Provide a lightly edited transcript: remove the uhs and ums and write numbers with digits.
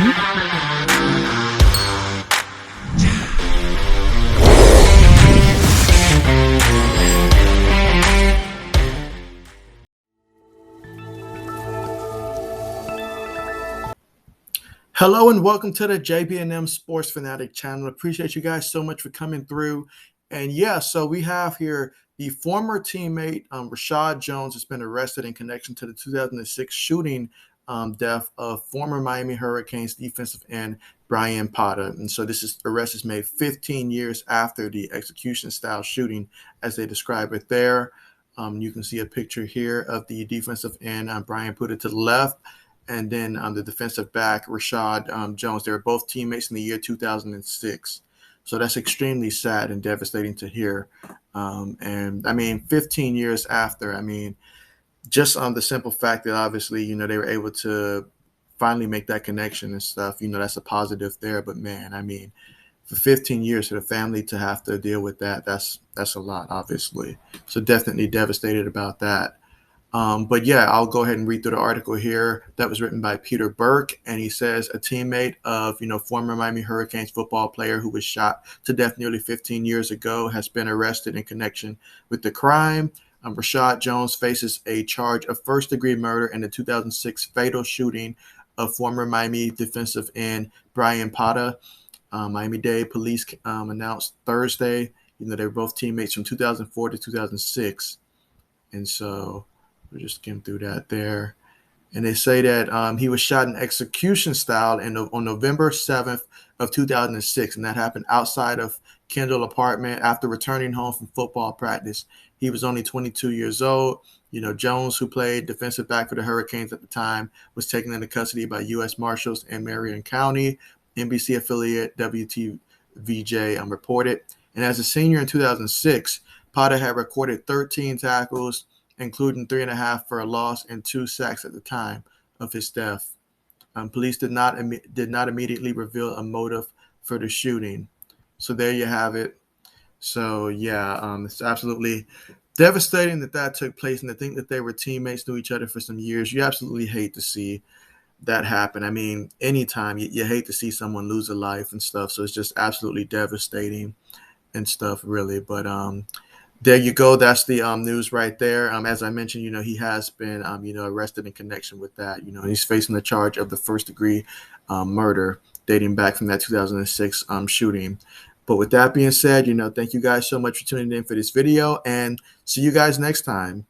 Hello and welcome to the JB&M Sports Fanatic channel. Appreciate you guys so much for coming through. And yeah, so we have here the former teammate Rashaun Jones has been arrested in connection to the 2006 shooting death of former Miami Hurricanes defensive end Bryan. And so arrest is made 15 years after the execution-style shooting, as they describe it there. You can see a picture here of the defensive end Bryan to the left. And then the defensive back, Rashaun Jones. They were both teammates in the year 2006. So that's extremely sad and devastating to hear. And I mean, 15 years after, I mean, just on the simple fact that obviously, they were able to finally make that connection and stuff, that's a positive there. But man, I mean, for 15 years for the family to have to deal with that's a lot, obviously. So definitely devastated about that. But yeah, I'll go ahead and read through the article here that was written by Peter Burke. And he says a teammate of, former Miami Hurricanes football player who was shot to death nearly 15 years ago has been arrested in connection with the crime. Rashaun Jones faces a charge of first-degree murder in the 2006 fatal shooting of former Miami defensive end Bryan. Miami-Dade police announced Thursday, they were both teammates from 2004 to 2006. And so we just skim through that there. And they say that he was shot in execution style on November 7th of 2006. And that happened outside of Kendall apartment after returning home from football practice. He was only 22 years old. Jones, who played defensive back for the Hurricanes at the time, was taken into custody by U.S. Marshals in Marion County. NBC affiliate WTVJ reported. And as a senior in 2006, Potter had recorded 13 tackles, including 3.5 for a loss and 2 sacks at the time of his death. Police did not immediately reveal a motive for the shooting. So there you have it. So yeah, it's absolutely devastating that took place, and to think that they were teammates, knew each other for some years. You absolutely hate to see that happen. I mean, anytime you hate to see someone lose a life and stuff. So it's just absolutely devastating and stuff, really. But there you go. That's the news right there. As I mentioned, he has been, arrested in connection with that. He's facing the charge of the first-degree murder dating back from that 2006 shooting. But with that being said, thank you guys so much for tuning in for this video, and see you guys next time.